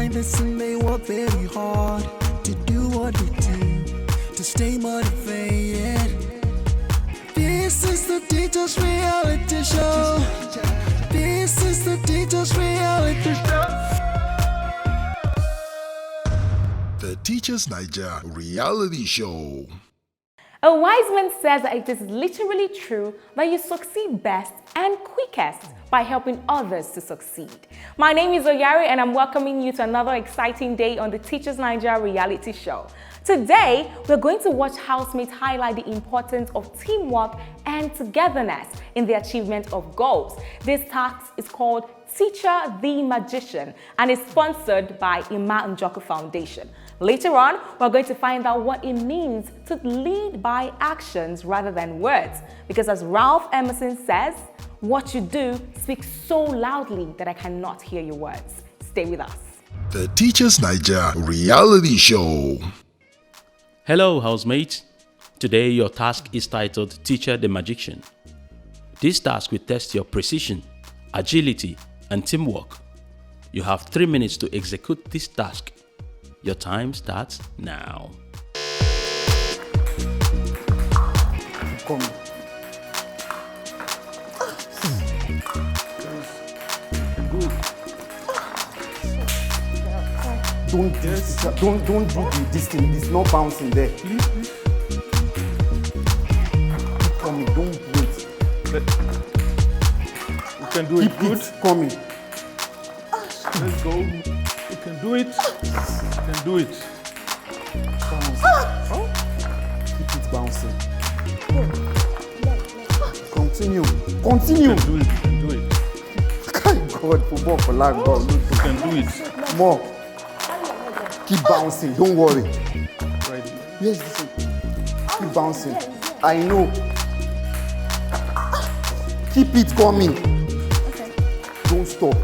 behind the scene, they work very hard to do what they do, to stay motivated. This is the Teachers Reality Show. This is the Teachers Reality Show. The Teachers Naija Reality Show. A wise man says that it is literally true that you succeed best and quickest by helping others to succeed. My name is Oyari and I'm welcoming you to another exciting day on the Teachers Naija Reality Show. Today, we're going to watch housemates highlight the importance of teamwork and togetherness in the achievement of goals. This task is called Teacher the Magician and is sponsored by Ima Njoku Foundation. Later on, we're going to find out what it means to lead by actions rather than words. Because as Ralph Emerson says, what you do speaks so loudly that I cannot hear your words. Stay with us. The Teachers Naija Reality Show. Hello, housemates. Today, your task is titled Teacher the Magician. This task will test your precision, agility, and teamwork. You have 3 minutes to execute this task. Your time starts now. Come. Don't do this thing. It's not bouncing there. Please. Keep coming. Don't wait. You can do it good. Keep coming. Let's go. You can do it. You can do it. Bounce. Keep it bouncing. Continue. You can do it. You can do it. Thank God, football for lag ball. You can do it. More. Keep bouncing. Don't worry. Right. Yes, listen. Keep bouncing. I know. Keep it coming. Okay. Don't stop.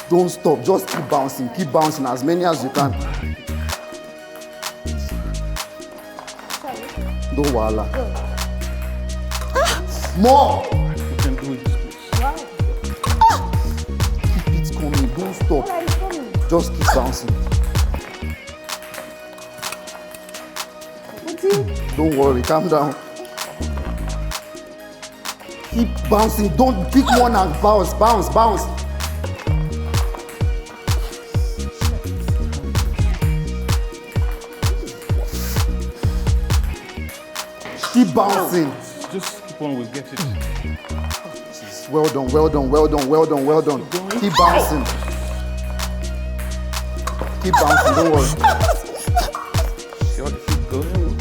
Don't stop. Just keep bouncing. Keep bouncing as many as you can. Don't wala. More. You can do it. Wow. Keep it coming. Don't stop. Alright, it's coming. Just keep bouncing. Don't worry, calm down. Keep bouncing. Don't pick one and bounce, bounce, bounce. Keep bouncing. Just keep on. We'll get it. Well done, well done, well done, well done, well done. Keep bouncing. Keep bouncing, don't worry. Sure, keep going.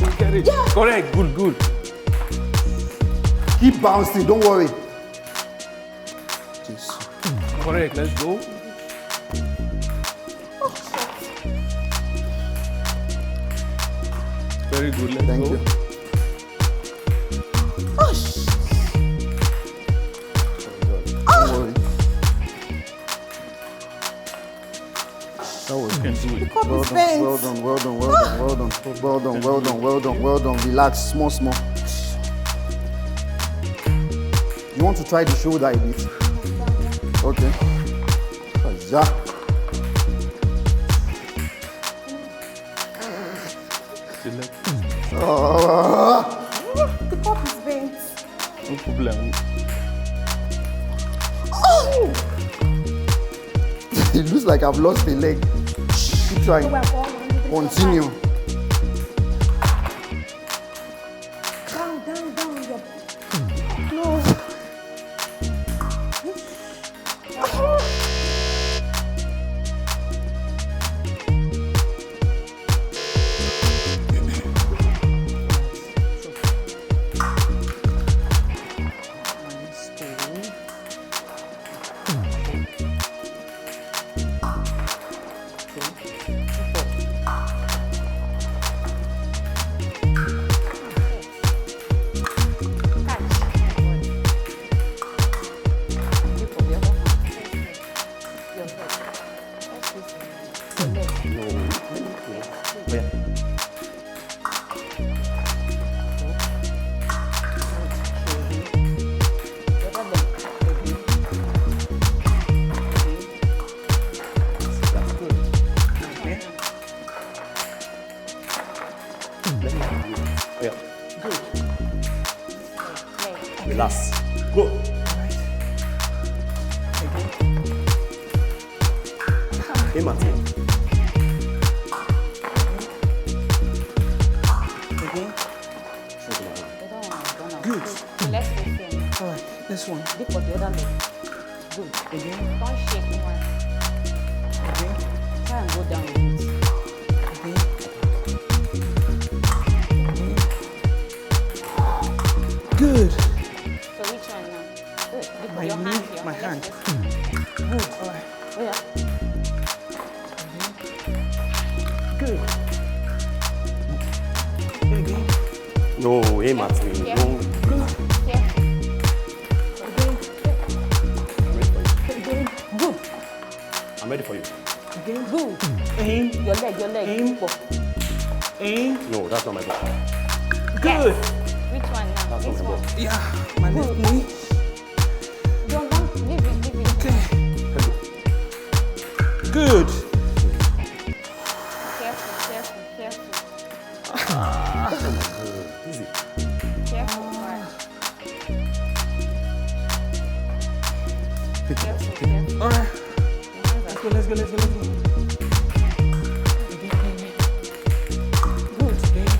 We'll get it. Yeah. Correct. Good. Keep bouncing, don't worry. Jesus. Correct. Let's go. Very good. Let's Thank go. you. Don't worry. You can do it. Well done, well done, well done, well done, well done, well done, well done, well done. Relax, small. You want to try the shoulder a bit? Okay. Yeah. Select. The cup is bent. No problem. It looks like I've lost a leg. Keep trying. Continue. Down. No. Relax. Go. Aim at him. Again. Good. Let's face him. Alright, this one. Dip for the other leg. Good. Again. Don't shake more. Again. Try and go down with it. Again. Good. So which one now? Good. Dip for My your knee, hand here. my Let's hand. face him. Good. Alright. Oh yeah. Good. Again. No, aim at me. Yeah. No. Yeah. I'm ready for you. Again. Good. Aim. Your leg. Aim. Go. Aim. No, that's not my ball. Good. Which one now? That's not This my one. ball. Yeah. My left knee. Don't leave it. Okay. Good. Careful. Easy. Careful. Alright. Careful. Alright. Your hands are Let's go. Again. good. Again.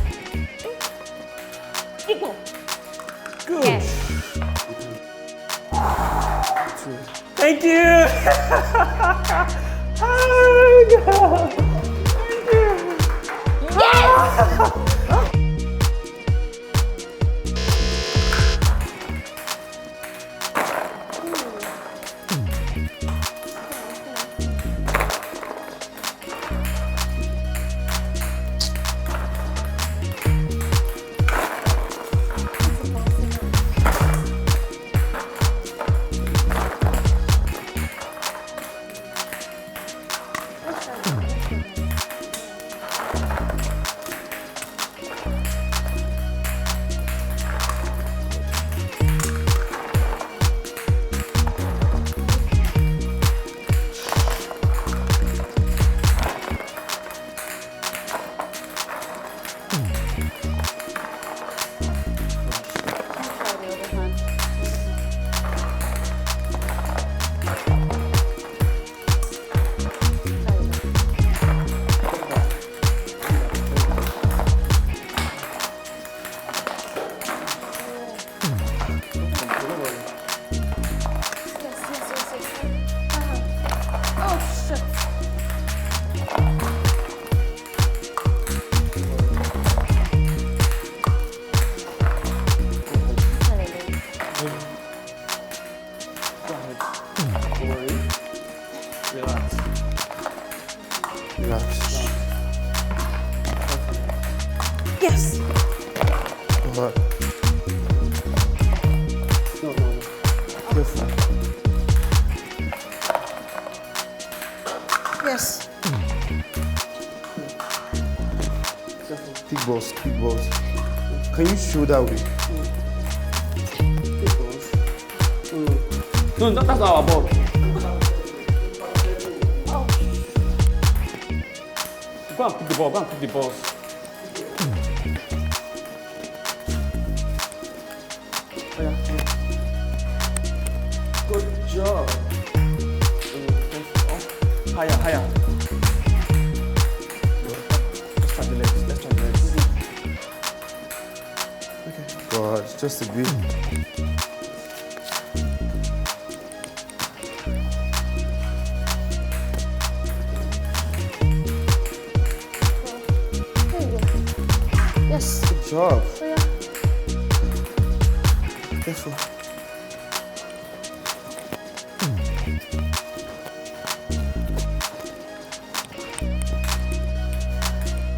Equal. Good. Yes. Thank you. Oh, God. Thank you. Yes. What? No. You're fine. Yes. Big balls. Can you show that way? Big balls. No, that's not our ball. Go and pick the balls. Oh, yeah. Good job. Higher. Let's try the legs. Okay. God, it's just a bit. Yes. Good job. Yeah. Careful.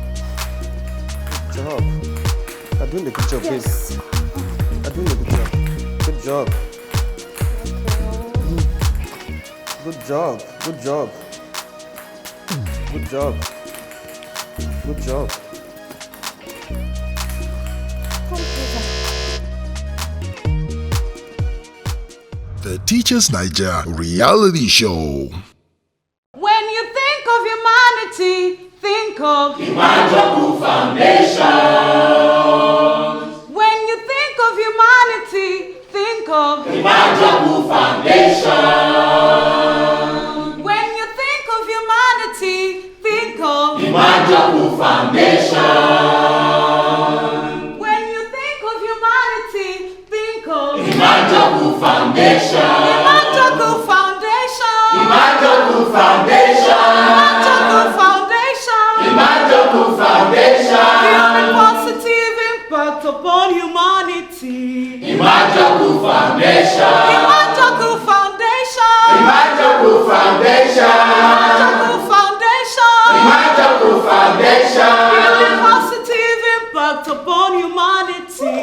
Good job. You're doing the good job, babe. Yes. You're doing the good job. Good job. Good job. Good job. Good job. Good job. The Teachers Naija reality show. When you think of humanity, think of When you think of humanity, think of Imajaku Foundation. when you think of humanity, think of Imajaku Foundation. when you think of humanity, think of Imajaku Foundation. Imajaku Foundation. Imajaku Foundation. Imajaku Foundation. Imajaku Foundation. Building positive impact upon humanity. Imajaku Foundation. Imajaku Foundation. Imajaku Foundation. Imajaku Foundation. Imajaku Foundation. Building positive impact upon humanity.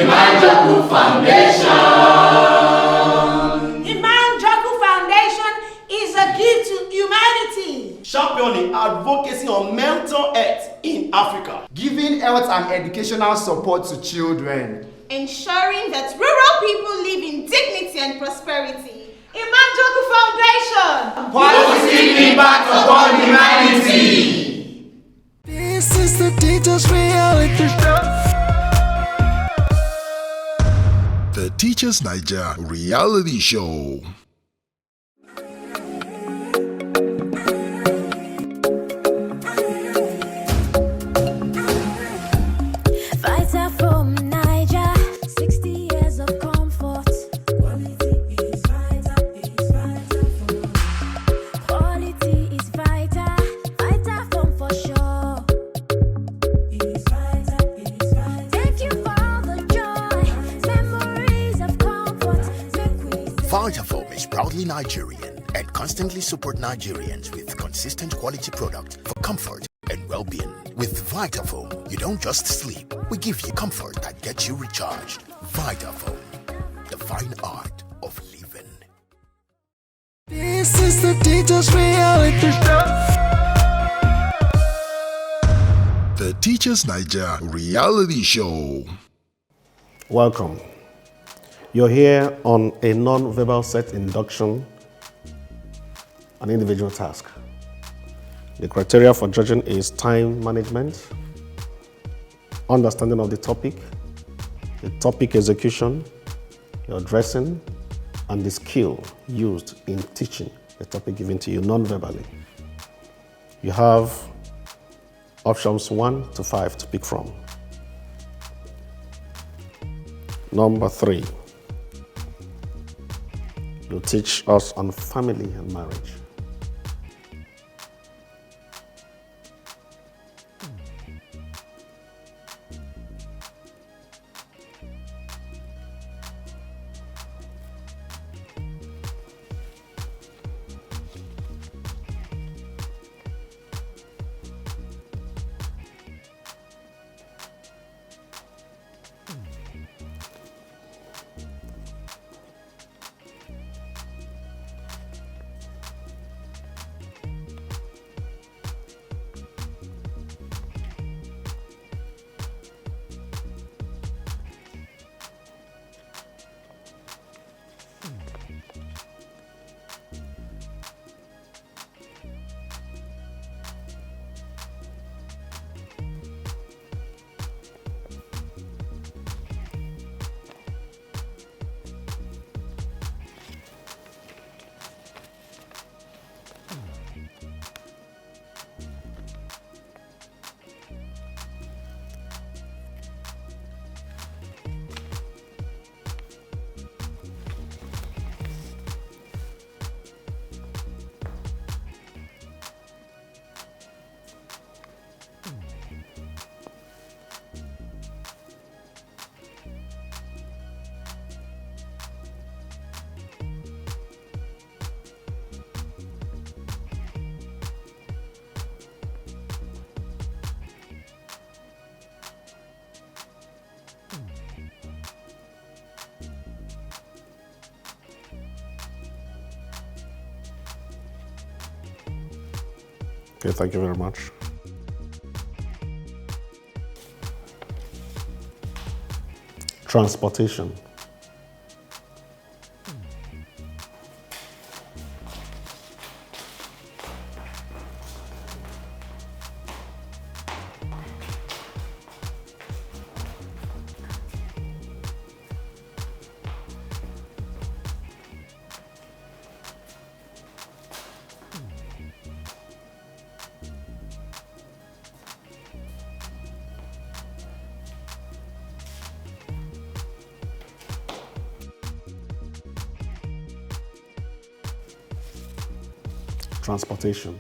Imajaku Foundation. Imajaku Foundation is a gift to humanity. Championing advocacy on mental health in Africa. Giving health and educational support to children. Ensuring that rural people live in dignity and prosperity. Imajaku Foundation. Positive impact upon humanity. This is the Teacher's Reality Show. The Teachers Naija Reality Show. Fighter from Naija, 60 years of comfort. Quality is vital, Quality is vital, vital from for sure. Thank you for all the joy, memories of comfort. Vitafoam is proudly Nigerian and constantly support Nigerians with consistent quality product for comfort and well-being. With Vitafoam, you don't just sleep. We give you comfort that gets you recharged. Vitafoam, the fine art of living. This is the Teacher's Reality Show. The Teachers Naija Reality Show. Welcome. You're here on a non-verbal set induction, an individual task. The criteria for judging is time management, understanding of the topic execution, your dressing, and the skill used in teaching the topic given to you non-verbally. You have options 1 to 5 to pick from. Number 3, you teach us on family and marriage. Okay, thank you very much. Transportation. Transportation.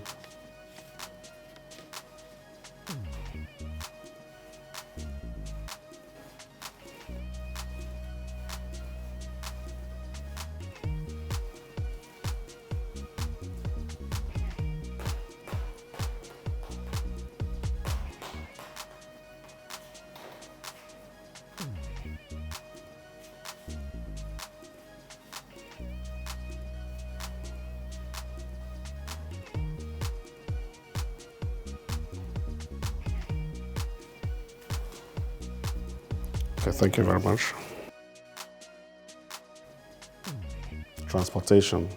Okay, thank you very much. Transportation.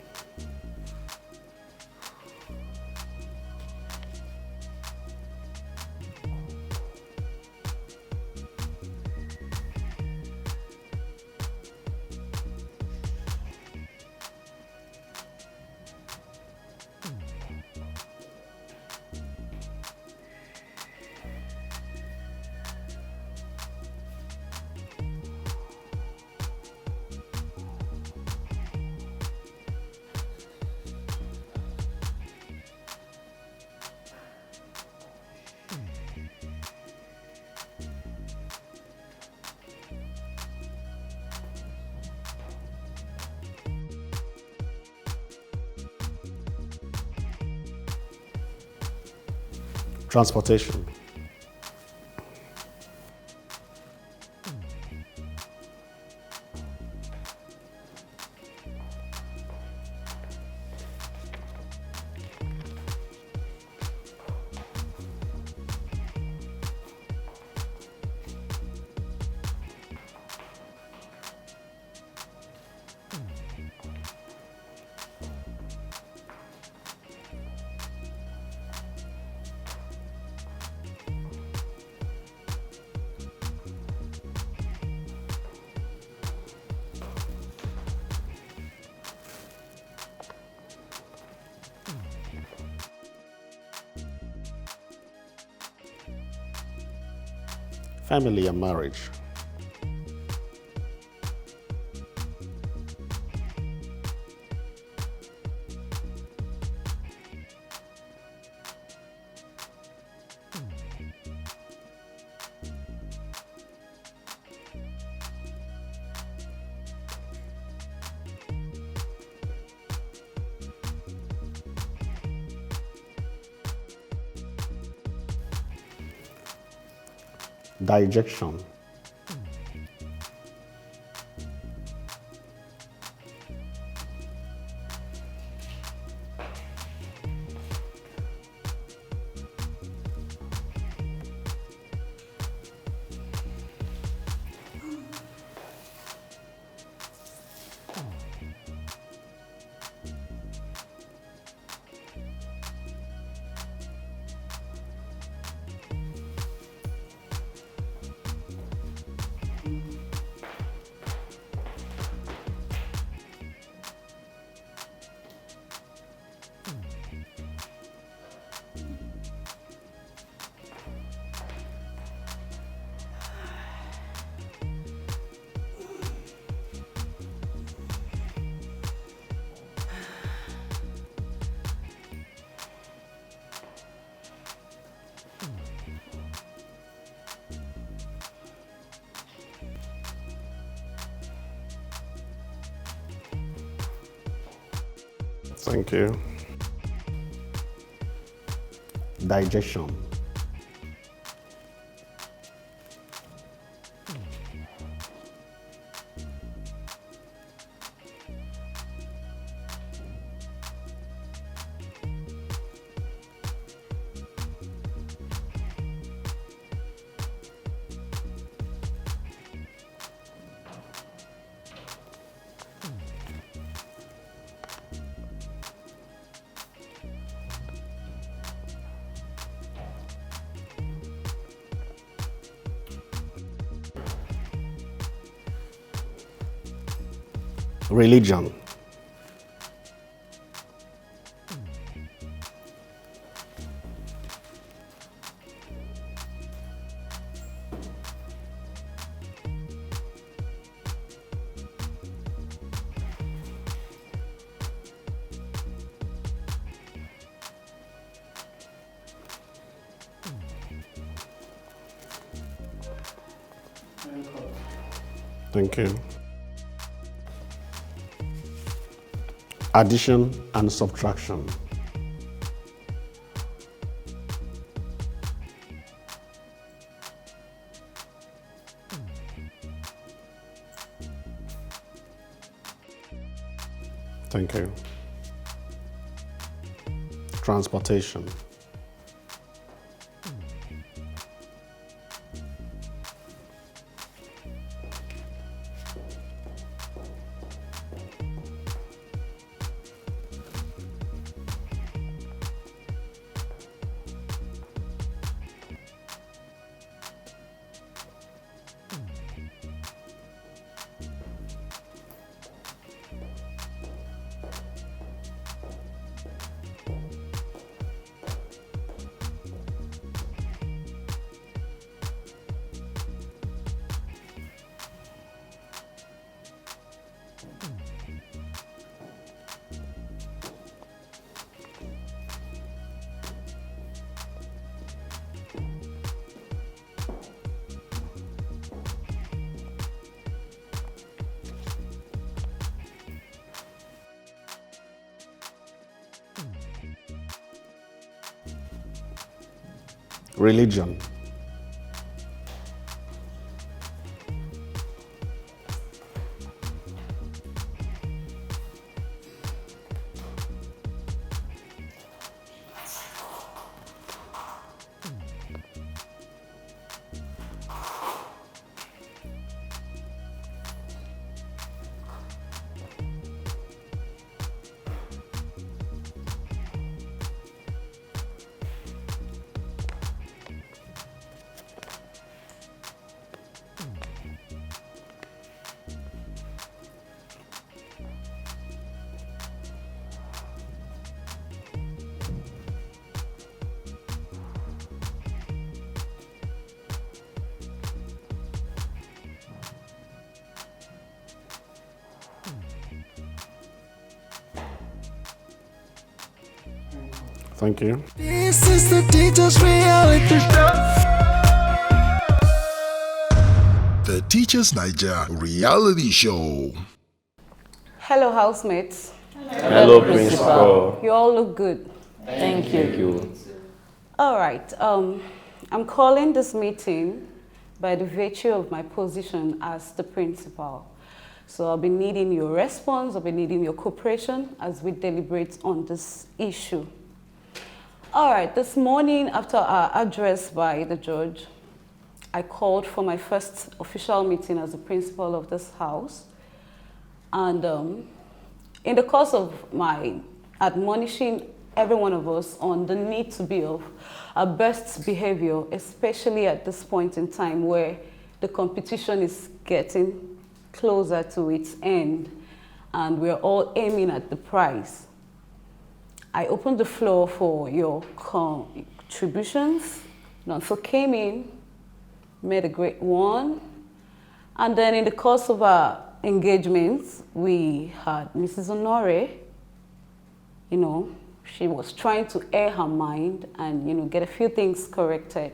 Transportation. Family and marriage. Digestion. Thank you. Digestion. Religion. Thank you. Addition and subtraction. Thank you. Transportation. Religion. Thank you. This is the Teacher's Reality Show. The Teachers Naija Reality Show. Hello, housemates. Hello, Principal. You all look good. Thank you. All right. I'm calling this meeting by the virtue of my position as the principal. So I'll be needing your response, I'll be needing your cooperation as we deliberate on this issue. All right, this morning after our address by the judge, I called for my first official meeting as the principal of this house. And in the course of my admonishing every one of us on the need to be of our best behavior, especially at this point in time where the competition is getting closer to its end and we're all aiming at the prize, I opened the floor for your contributions. So came in, made a great one. And then in the course of our engagements, we had Mrs. Honore. She was trying to air her mind and, get a few things corrected.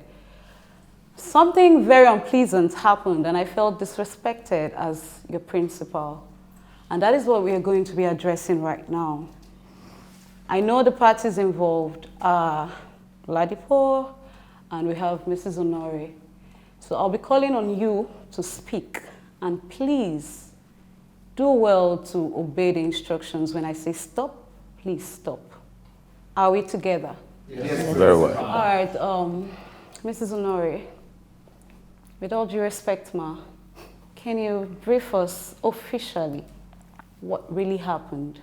Something very unpleasant happened and I felt disrespected as your principal. And that is what we are going to be addressing right now. I know the parties involved are Ladipo and we have Mrs. Honore. So I'll be calling on you to speak and please do well to obey the instructions. When I say stop, please stop. Are we together? Yes. Very well. All right, Mrs. Honore, with all due respect, ma, can you brief us officially what really happened?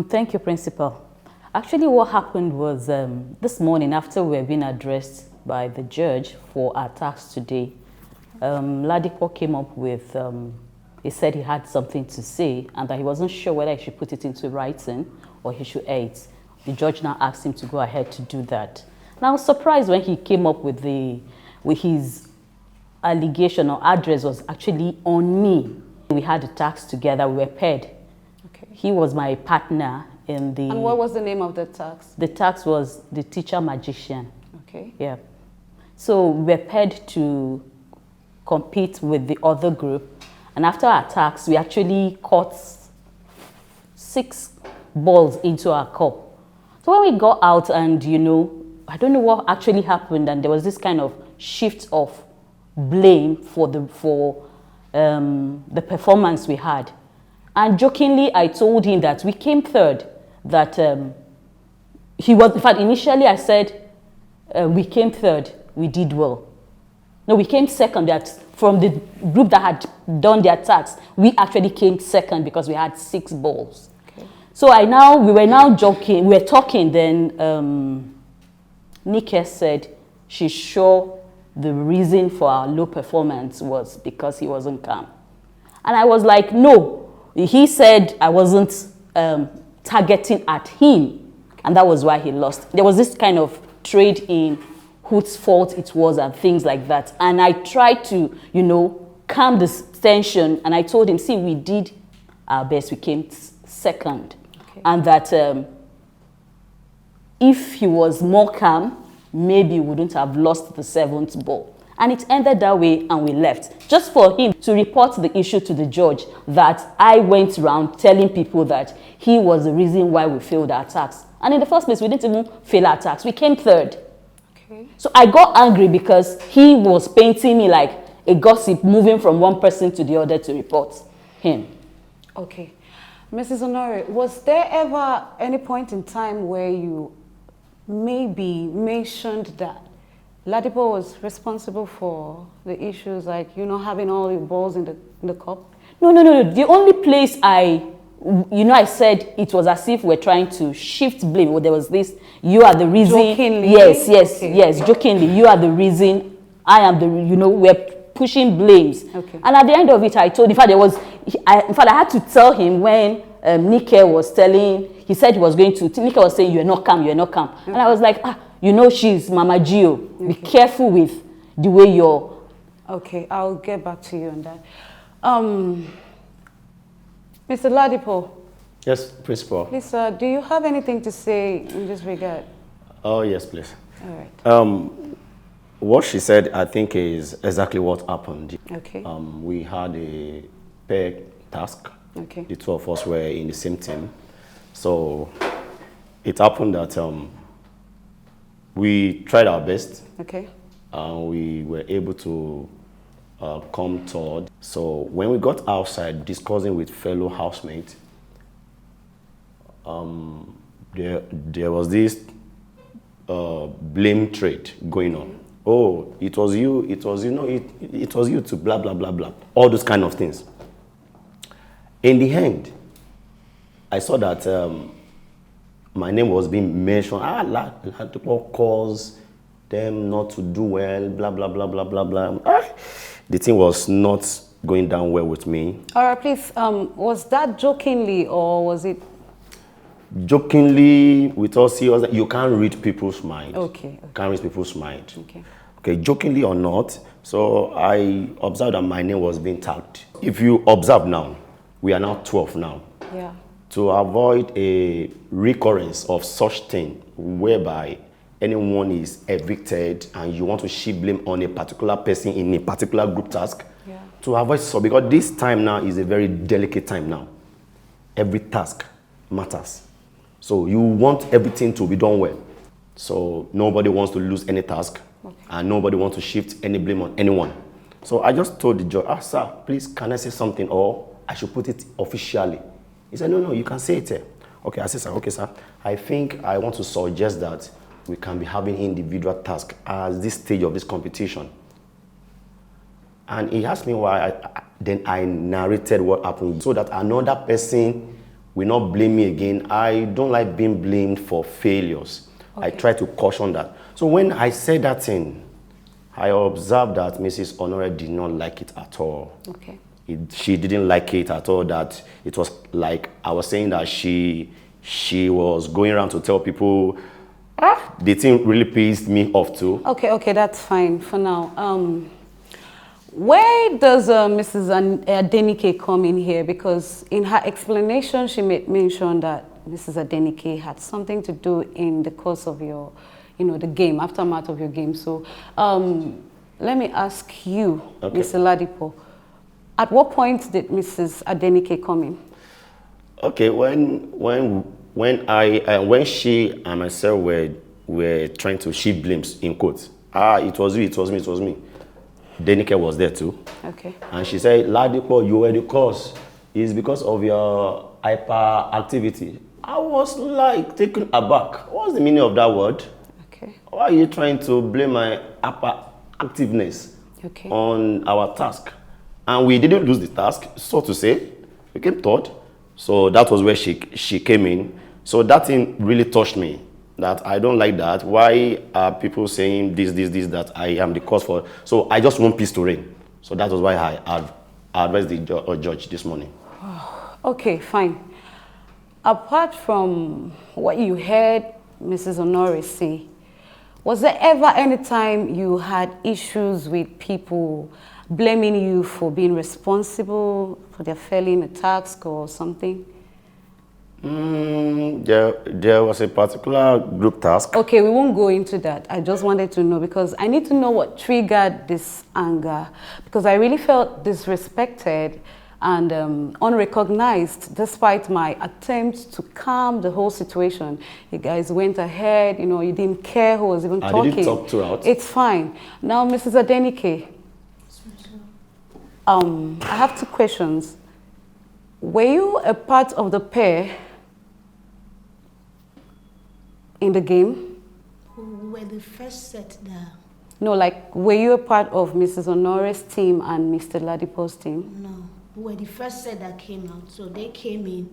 Thank you, Principal. Actually, what happened was this morning after we were being addressed by the judge for our task today, Ladipo came up with, he said he had something to say and that he wasn't sure whether he should put it into writing or he should air it. The judge now asked him to go ahead to do that. And I was surprised when he came up with his allegation or address was actually on me. We had the task together, we were paired. Okay. He was my partner in the... And what was the name of the task? The task was the teacher magician. Okay. Yeah. So we were paired to compete with the other group. And after our task, we actually caught 6 balls into our cup. So when we got out and, you know, I don't know what actually happened, and there was this kind of shift of blame for the performance we had. And jokingly, I told him that we came third, that he was, in fact, initially I said, we came third, we did well. No, we came second. That from the group that had done their tasks, we actually came second because we had 6 balls. Okay. So we were now joking, we were talking, then Nike said she's sure the reason for our low performance was because he wasn't calm. And I was like, no. He said I wasn't targeting at him, and that was why he lost. There was this kind of trade in whose fault it was and things like that. And I tried to, you know, calm the tension, and I told him, see, we did our best. We came second. Okay. And that if he was more calm, maybe we wouldn't have lost the 7th ball. And it ended that way, and we left. Just for him to report the issue to the judge that I went around telling people that he was the reason why we failed our tax. And in the first place, we didn't even fail our tax. We came third. Okay. So I got angry because he was painting me like a gossip, moving from one person to the other to report him. Okay. Mrs. Honore, was there ever any point in time where you maybe mentioned that Ladipo was responsible for the issues, like, you know, having all the balls in the cup? No. The only place I said it was as if we're trying to shift blame. Well, there was this, you are the reason. Jokingly? Yes, Okay. yes, jokingly. You are the reason, I am the, you know, we're pushing blames. Okay. And at the end of it, I told, in fact, I had to tell him when Nike was telling, he said he was going to, Nike was saying, you're not calm. Okay. And I was like, you know, she's Mama Gio. Okay. Be careful with the way you're... Okay, I'll get back to you on that. Mr. Ladipo. Yes, Principal. Please, do you have anything to say in this regard? Oh, yes, please. All right. What she said, I think, is exactly what happened. Okay. We had a pair task. Okay. The 2 of us were in the same team. So it happened that we tried our best. Okay. We were able to come third. So when we got outside discussing with fellow housemates, there was this blame trade going on. Oh, it was you, it was you to blah, blah, blah, blah. All those kind of things. In the end, I saw that my name was being mentioned. Ladipo calls them not to do well, blah, blah, blah, blah, blah, blah. The thing was not going down well with me. All right, please, was that jokingly or was it? Jokingly, with all seriousness, you can't read people's mind. Okay. Can't read people's mind. Okay. Okay, jokingly or not, so I observed that my name was being tagged. If you observe now, we are now 12 now. Yeah. To avoid a recurrence of such thing whereby anyone is evicted and you want to shift blame on a particular person in a particular group task, yeah. To avoid so, because this time now is a very delicate time now. Every task matters. So you want everything to be done well. So nobody wants to lose any task, okay. And nobody wants to shift any blame on anyone. So I just told the judge, sir, please, can I say something, or I should put it officially? He said, no, you can say it here. Okay, I said, sir, okay, sir. I think I want to suggest that we can be having individual tasks at this stage of this competition. And he asked me why. Then I narrated what happened so that another person will not blame me again. I don't like being blamed for failures. Okay. I try to caution that. So when I said that thing, I observed that Mrs. Honore did not like it at all. Okay. She didn't like it at all, that it was like I was saying that she was going around to tell people, the thing really pissed me off too. Okay, that's fine for now. Where does Mrs. Adenike come in here? Because in her explanation, she made mention that Mrs. Adenike had something to do in the course of your, the game, aftermath of your game. So let me ask you, Okay. Mr. Ladipo, at what point did Mrs. Adenike come in? Okay, when she and myself were trying to shift blames in quotes. It was me. Denike was there too. Okay. And she said, Ladipo, you were the cause. It's because of your hyperactivity. I was like taken aback. What's the meaning of that word? Okay. Why are you trying to blame my hyperactiveness on our task? And we didn't lose the task, so to say. We came third. So that was where she came in. So that thing really touched me. That I don't like that. Why are people saying this, that I am the cause for? So I just want peace to reign. So that was why I advised the judge this morning. Okay, fine. Apart from what you heard Mrs. Honore say, was there ever any time you had issues with people blaming you for being responsible for their failing a task or something? There was a particular group task. Okay, we won't go into that. I just wanted to know because I need to know what triggered this anger because I really felt disrespected and unrecognized despite my attempts to calm the whole situation. You guys went ahead, you didn't care who was even talking. I didn't talk throughout. It's fine. Now, Mrs. Adenike, I have two questions. Were you a part of the pair in the game? We were the first set there. No, like, were you a part of Mrs. Honore's team and Mr. Ladipo's team? No, we were the first set that came out. So they came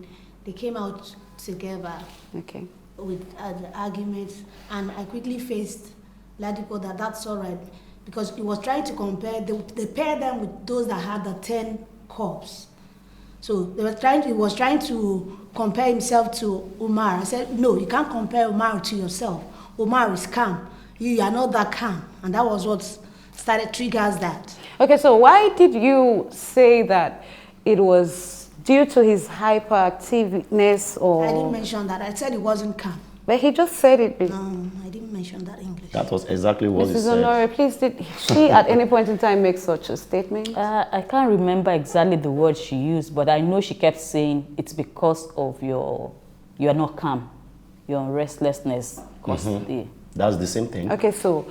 out together. Okay. With the arguments, and I quickly faced Ladipo that's all right, because he was trying to they pair them with those that had the 10 corps. So he was trying to compare himself to Umar. I said, no, you can't compare Umar to yourself. Umar is calm. You are not that calm. And that was what triggers that. Okay, so why did you say that it was due to his hyperactiveness or... I didn't mention that. I said he wasn't calm. But he just said it. No, I didn't mention that English. That was exactly what he Mrs. said. Honore, please, did she at any point in time make such a statement? I can't remember exactly the word she used, but I know she kept saying it's because of you are not calm, your restlessness. That's the same thing. Okay, so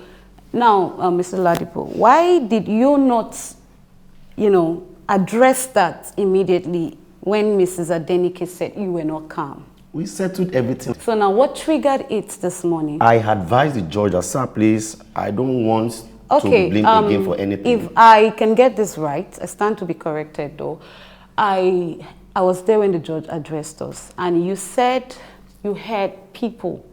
now, Mr. Ladipo, why did you not, address that immediately when Mrs. Adenike said you were not calm? We settled everything. So now, what triggered it this morning? I advised the judge that, sir, please, I don't want to be blamed again for anything. If I can get this right, I stand to be corrected though. I was there when the judge addressed us, and you said you had people,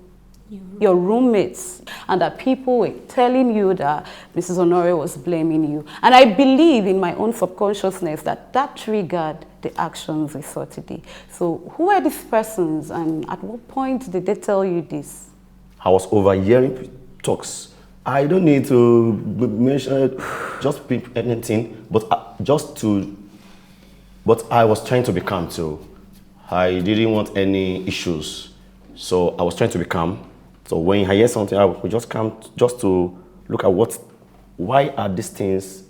your roommates, and that people were telling you that Mrs. Honore was blaming you. And I believe in my own subconsciousness that triggered the actions we saw today. So who are these persons, and at what point did they tell you this? I was overhearing talks. I don't need to mention just anything, but I was trying to be calm too. I didn't want any issues, so I was trying to be calm. So when I hear something, I would just come just to look at why are these things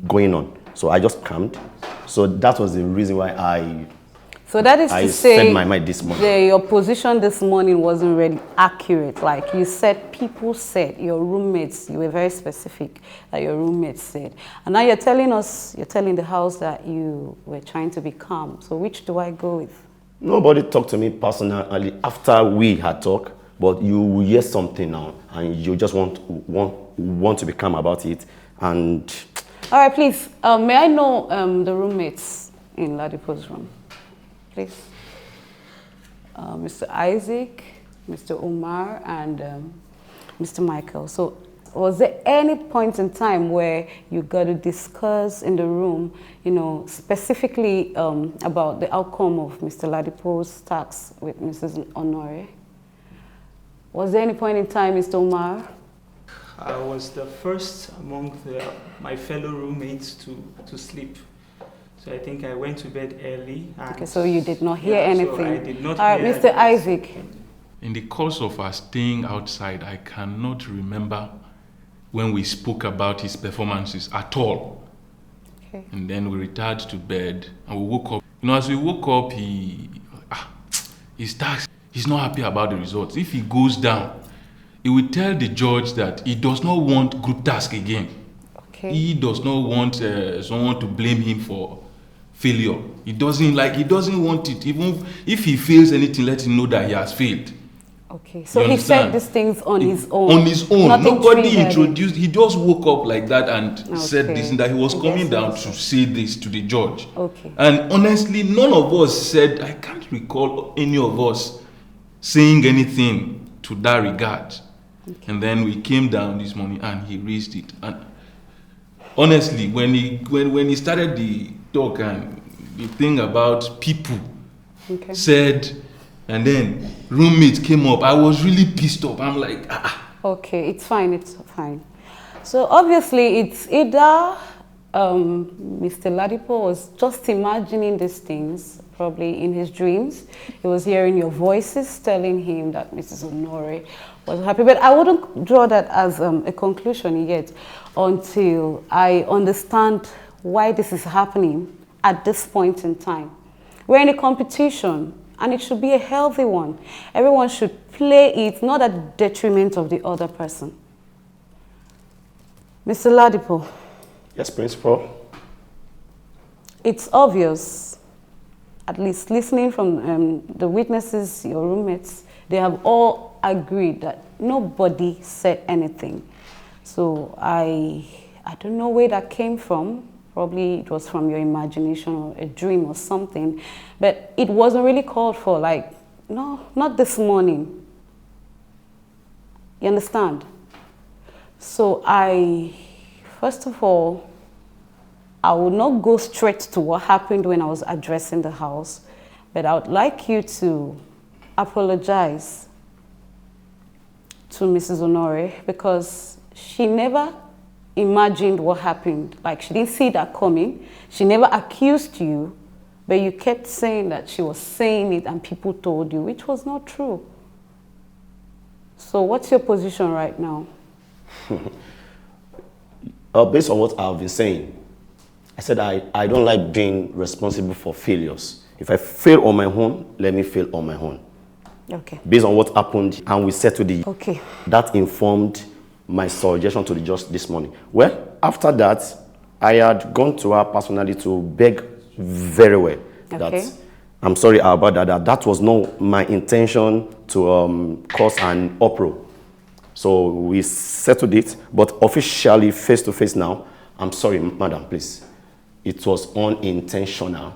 going on. So I just calmed. So that was the reason why I said my mind this morning. Your position this morning wasn't really accurate. Like you said, people said, your roommates, you were very specific that your roommates said. And now you're telling the house that you were trying to be calm. So which do I go with? Nobody talked to me personally after we had talked, but you will hear something now and you just want to be calm about it. And all right, please, may I know the roommates in Ladipo's room? Please. Mr. Isaac, Mr. Umar, and Mr. Michael. So was there any point in time where you got to discuss in the room, specifically about the outcome of Mr. Ladipo's tax with Mrs. Honore? Was there any point in time, Mr. Umar? I was the first among my fellow roommates to sleep. So I think I went to bed early. Okay, so you did not hear anything. So I did not hear anything. Mr. Isaac. In the course of our staying outside, I cannot remember when we spoke about his performances at all. Okay. And then we retired to bed and we woke up. You know, as we woke up, his task, he's not happy about the results. If he goes down, he will tell the judge that he does not want group task again. Okay. He does not want someone to blame him for failure. He doesn't want it. Even if he fails anything, let him know that he has failed. Okay, so he said these things on his own. On his own. Nobody triggered introduced. He just woke up like that and said Okay. this, and that he was I coming guess down so. to say this to the judge. Okay. And honestly, none of us said, I can't recall any of us saying anything to that regard. Okay. And then we came down this morning and he raised it. And honestly, when he started the talk and the thing about people Okay. said, and then roommates came up, I was really pissed off. I'm like, Okay, it's fine. So obviously it's either Mr. Ladipo was just imagining these things, probably in his dreams. He was hearing your voices telling him that Mrs. Honore was happy. But I wouldn't draw that as a conclusion yet until I understand why this is happening at this point in time. We're in a competition, and it should be a healthy one. Everyone should play it, not at the detriment of the other person. Mr. Ladipo. Yes, Principal. It's obvious, at least listening from the witnesses, your roommates, they have all agreed that nobody said anything. So I don't know where that came from. Probably it was from your imagination or a dream or something. But it wasn't really called for, like, no, not this morning. You understand? So first of all, I will not go straight to what happened when I was addressing the house, but I would like you to apologize to Mrs. Honore because she never imagined what happened. Like, she didn't see that coming. She never accused you, but you kept saying that she was saying it and people told you, which was not true. So what's your position right now? Based on what I've been saying, I said I don't like being responsible for failures. If I fail on my own, let me fail on my own. Okay. Based on what happened and we settled the... Okay. That informed my suggestion to the judge this morning. Well, after that, I had gone to her personally to beg very well that I'm sorry about that. That was not my intention to cause an uproar. So we settled it, but officially, face to face now, I'm sorry, madam, please. It was unintentional.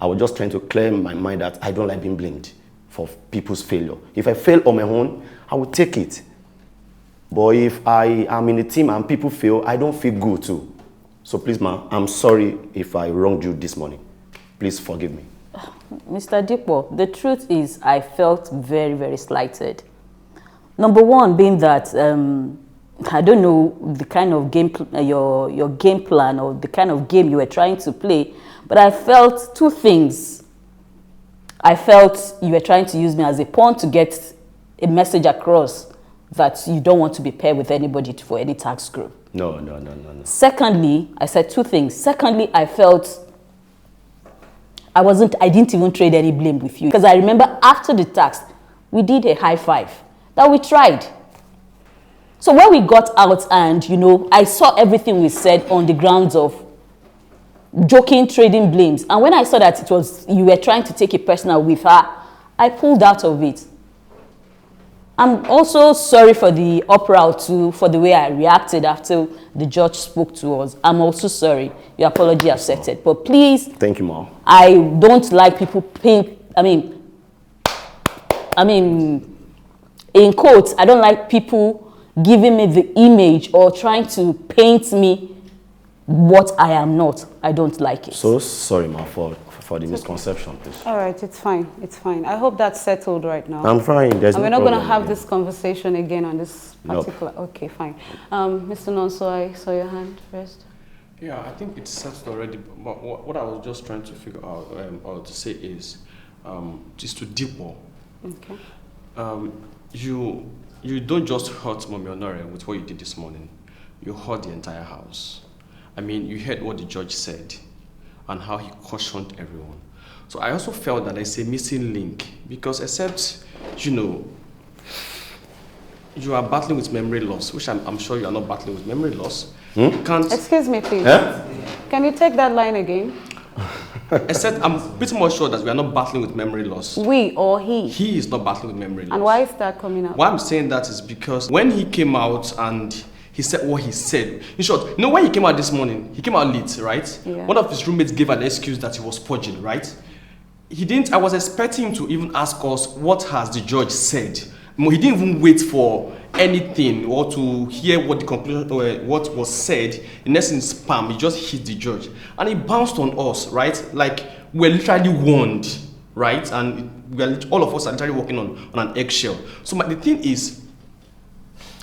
I was just trying to clear my mind that I don't like being blamed for people's failure. If I fail on my own, I will take it. But if I am in a team and people fail, I don't feel good too. So please, ma'am, I'm sorry if I wronged you this morning. Please forgive me. Mr. Dipo, the truth is I felt very, very slighted. Number one being that I don't know the kind of game, your game plan or the kind of game you were trying to play, but I felt two things. I felt you were trying to use me as a pawn to get a message across that you don't want to be paired with anybody for any tax group. No. Secondly, I said two things. Secondly, I felt I didn't even trade any blame with you. Because I remember after the tax, we did a high five that we tried. So when we got out and, I saw everything we said on the grounds of joking, trading blames. And when I saw that you were trying to take it personal with her, I pulled out of it. I'm also sorry for the uproar too, for the way I reacted after the judge spoke to us. I'm also sorry. Your apology accepted. But please. Thank you, Mom. I don't like people in quotes, I don't like people giving me the image or trying to paint me what I am not. I don't like it. So sorry, Ma, for the misconception, please. All right, it's fine. It's fine. I hope that's settled right now. I'm fine. There's and no we're not going to problem have again. this conversation again on this particular... Nope. Okay, fine. Mr. Nonso, I saw your hand first. Yeah, I think it's settled already. But what I was just trying to figure out or to say is, just to deep more. Okay. You don't just hurt Mommy Honore with what you did this morning. you heard the entire house. I mean, you heard what the judge said and how he cautioned everyone. So I also felt that there's a missing link because except, you are battling with memory loss, which I'm sure you are not battling with memory loss. You can't... Excuse me, please. Can you take that line again? Except I'm pretty much sure that we are not battling with memory loss. We or he? He is not battling with memory loss. And why is that coming out? Why I'm saying that is because when he came out and he said what he said, in short, when he came out this morning, he came out late, right? Yeah. One of his roommates gave an excuse that he was purging, right? I was expecting him to even ask us, what has the judge said? He didn't even wait for anything or to hear what the conclusion or what was said. In essence, spam, he just hit the judge. And he bounced on us, right? Like, we're literally warned, right? And all of us are literally walking on an eggshell. So the thing is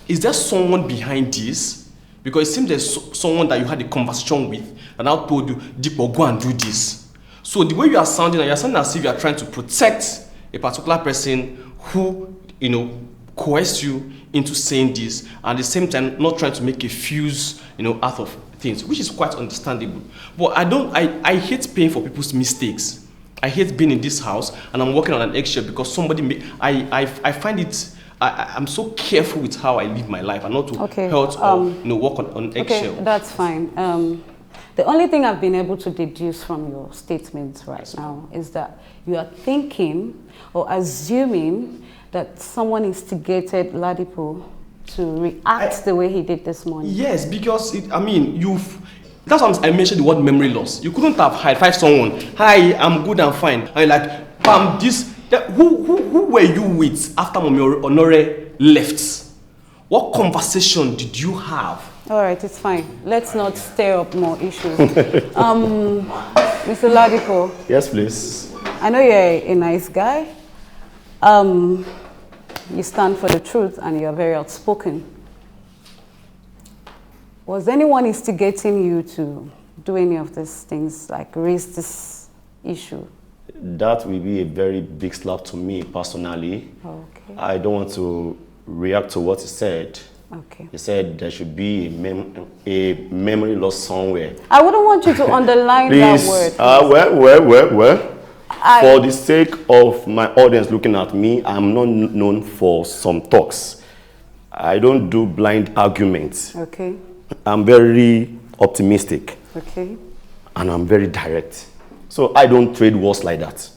there someone behind this? Because it seems there's someone that you had a conversation with and now told you, Dipo, go and do this. So the way you're sounding as if you are trying to protect a particular person who, coerced you into saying this, and at the same time not trying to make a fuse, out of things, which is quite understandable. But I hate paying for people's mistakes. I hate being in this house and I'm working on an eggshell because I find it, I'm so careful with how I live my life and not to hurt or work on eggshell. Okay, that's fine. The only thing I've been able to deduce from your statements right now is that you are thinking or assuming that someone instigated Ladipo to react the way he did this morning. Yes, because that's why I mentioned the word memory loss. You couldn't have high-fived someone. Hi, I'm good and fine. And you're like, bam, who were you with after Mommy Honore left? What conversation did you have? All right, it's fine. Let's not stir up more issues. Mr. Ladipo. Yes, please. I know you're a nice guy. You stand for the truth and you're very outspoken. Was anyone instigating you to do any of these things, like raise this issue? That will be a very big slap to me personally. Okay. I don't want to react to what he said. Okay. He said there should be a memory loss somewhere. I wouldn't want you to underline that word. Well. For the sake of my audience looking at me, I'm not known for some talks. I don't do blind arguments. Okay. I'm very optimistic. Okay. And I'm very direct. So I don't trade words like that.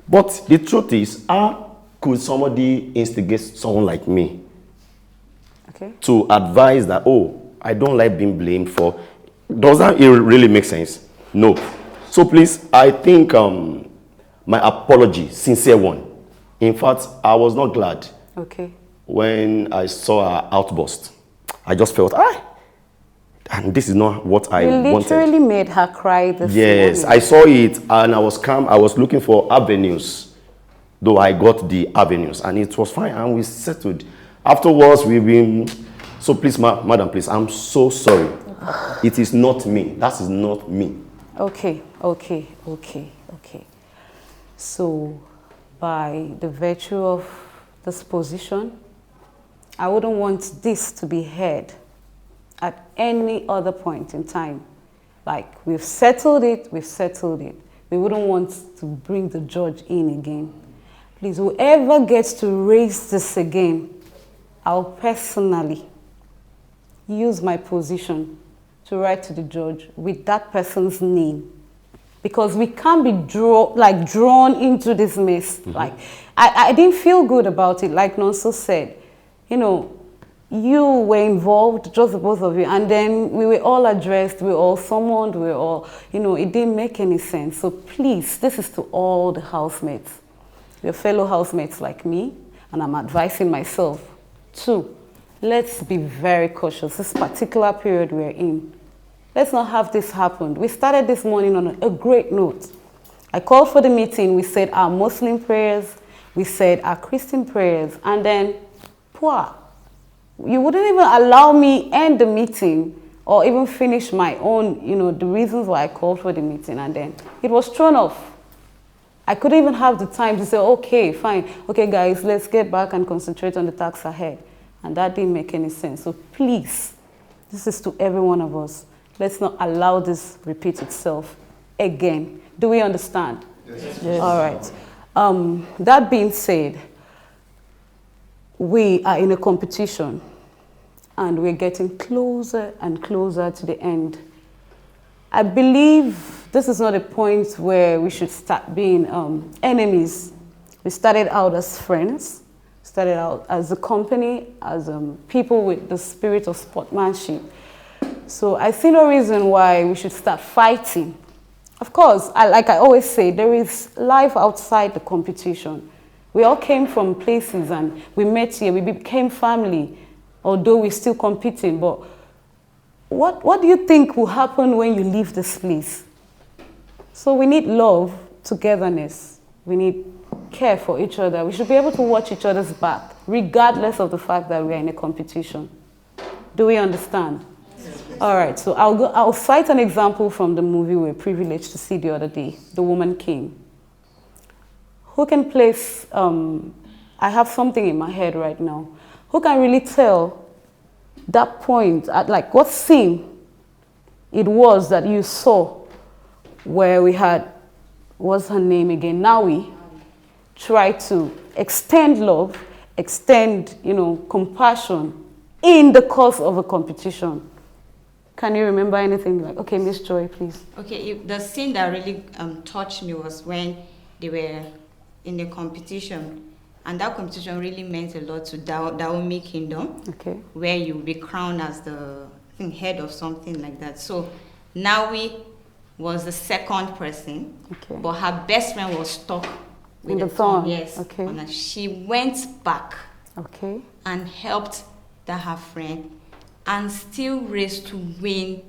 But the truth is, how could somebody instigate someone like me to advise that, I don't like being blamed for... Does that really make sense? No. So please, I think my apology, sincere one. In fact, I was not glad when I saw her outburst. I just felt, and this is not what I wanted. You literally made her cry this morning. Yes, I saw it and I was calm. I was looking for avenues, though I got the avenues and it was fine and we settled. Afterwards, we've been... So please, madam, please, I'm so sorry. It is not me. That is not me. Okay. So, by the virtue of this position, I wouldn't want this to be heard at any other point in time. Like, we've settled it. We wouldn't want to bring the judge in again. Please, whoever gets to raise this again, I'll personally use my position to write to the judge with that person's name. Because we can't be drawn into this mess. Like, I didn't feel good about it, like Nonso said. You were involved, just the both of you, and then we were all addressed, we were all summoned, we were all, it didn't make any sense. So please, this is to all the housemates, your fellow housemates like me, and I'm advising myself too. Let's be very cautious, this particular period we're in. Let's not have this happen. We started this morning on a great note. I called for the meeting, we said our Muslim prayers, we said our Christian prayers, and then, you wouldn't even allow me end the meeting or even finish my own, the reasons why I called for the meeting, and then it was thrown off. I couldn't even have the time to say, okay, fine, okay guys, let's get back and concentrate on the tasks ahead. And that didn't make any sense. So please, This is to every one of us. Let's not allow this repeat itself again. Do we understand? Yes. All right. That being said, we are in a competition and we're getting closer and closer to the end. I believe this is not a point where we should start being enemies. We started out as friends, started out as a company, as people with the spirit of sportsmanship. So I see no reason why we should start fighting. Of course, like I always say, there is life outside the competition. We all came from places and we met here, we became family, although we're still competing. But what do you think will happen when you leave this place? So we need love, togetherness. We need care for each other. We should be able to watch each other's back, regardless of the fact that we are in a competition. Do we understand? Yes. All right, so I'll cite an example from the movie we were privileged to see the other day, The Woman King. Who can place, I have something in my head right now. Who can really tell that point, like what scene it was that you saw where we had, what's her name again, Nawi, try to extend love, extend, compassion in the course of a competition. Can you remember anything? Like, okay, Miss Joy, please. Okay, the scene that really touched me was when they were in the competition. And that competition really meant a lot to Daomi Kingdom, okay, where you'll be crowned as the head of something like that. So Nawi was the second person, okay, but her best friend was stuck with in the thorn. thorn. Yes. Okay. And she went back, okay, and helped her friend, and still raced to win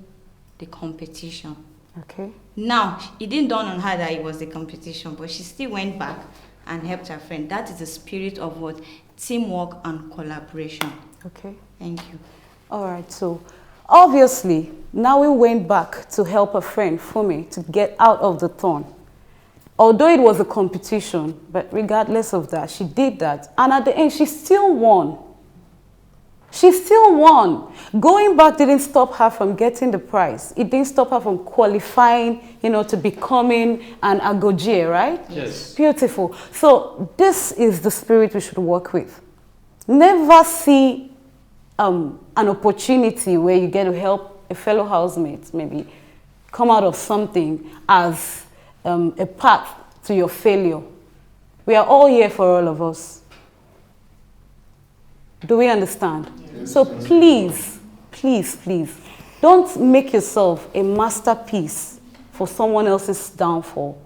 the competition. Okay. Now, it didn't dawn on her that it was a competition, but she still went back and helped her friend. That is the spirit of what? Teamwork and collaboration. Okay. Thank you. All right, so obviously, now we went back to help a friend, Fumi, to get out of the thorn. Although it was a competition, but regardless of that, she did that. And at the end, she still won. She still won. Going back didn't stop her from getting the prize. It didn't stop her from qualifying, to becoming an Agoje, right? Yes. Beautiful. So this is the spirit we should work with. Never see an opportunity where you get to help a fellow housemate maybe come out of something as a path to your failure. We are all here for all of us. Do we understand? Yes. So please, please, please, don't make yourself a masterpiece for someone else's downfall.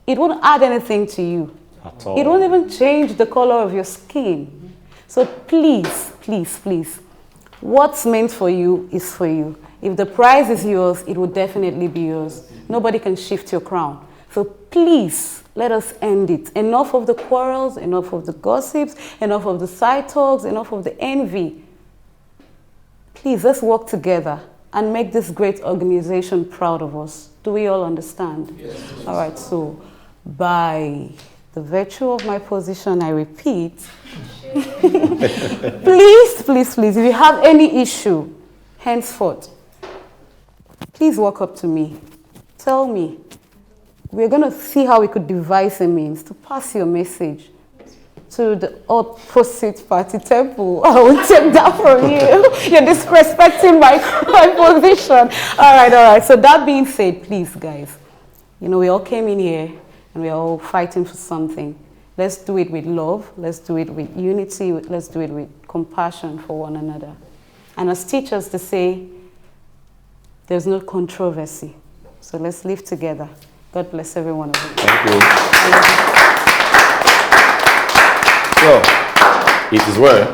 It won't add anything to you. At all. It won't even change the color of your skin. So please, please, please, what's meant for you is for you. If the prize is yours, it will definitely be yours. Nobody can shift your crown. So please, let us end it. Enough of the quarrels, enough of the gossips, enough of the side talks, enough of the envy. Please, let's work together and make this great organization proud of us. Do we all understand? Yes. All right, so by the virtue of my position, I repeat, please, please, please, if you have any issue, henceforth, please walk up to me. Tell me. We're going to see how we could devise a means to pass your message to the opposite party temple. I will take that from you. You're disrespecting my position. All right. So that being said, please, guys, we all came in here and we're all fighting for something. Let's do it with love. Let's do it with unity. Let's do it with compassion for one another. And as teachers, they say, there's no controversy. So let's live together. God bless every one of you. Thank you. So, it is well.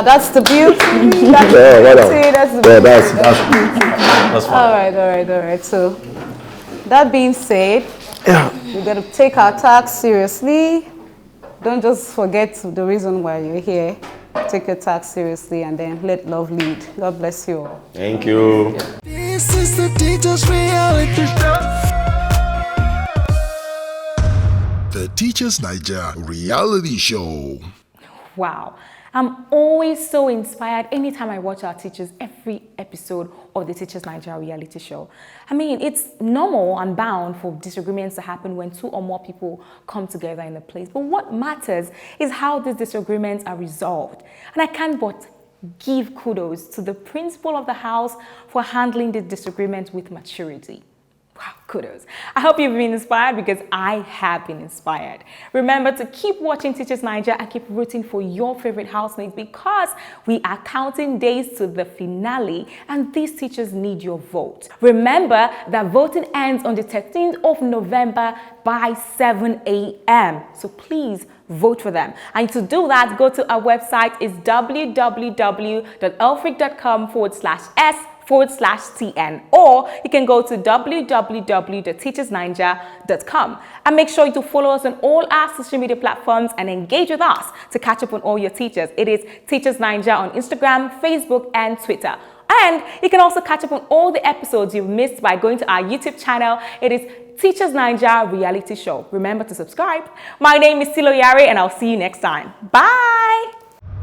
That's the beauty. That's the beauty. That's fine. All right. So, that being said, we're going to take our task seriously. Don't just forget the reason why you're here. Take your task seriously and then let love lead. God bless you all. Thank you. This is the Teachers Reality Show. The Teachers Naija Reality Show. Wow. I'm always so inspired anytime I watch our teachers every episode of the Teachers Naija reality show. I mean, it's normal and bound for disagreements to happen when two or more people come together in a place. But what matters is how these disagreements are resolved. And I can't but give kudos to the principal of the house for handling the disagreement with maturity. Wow, kudos. I hope you've been inspired because I have been inspired. Remember to keep watching Teachers Naija and keep rooting for your favorite housemates because we are counting days to the finale and these teachers need your vote. Remember that voting ends on the 13th of November by 7 a.m. So please vote for them. And to do that, go to our website. It's www.elfric.com/s/TN, or you can go to www.teachersninja.com and make sure to follow us on all our social media platforms and engage with us to catch up on all your teachers. It is Teachers Naija on Instagram, Facebook, and Twitter. And you can also catch up on all the episodes you've missed by going to our YouTube channel. It is Teachers Naija Reality Show. Remember to subscribe. My name is Silo Yari, and I'll see you next time. Bye!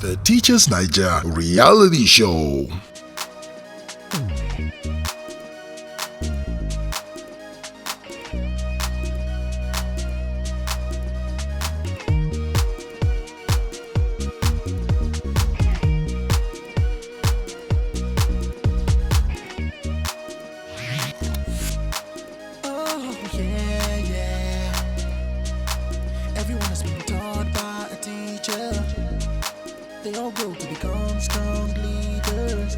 The Teachers Naija Reality Show. Everyone has been taught by a teacher. They all grow to become strong leaders.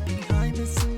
Behind the scenes.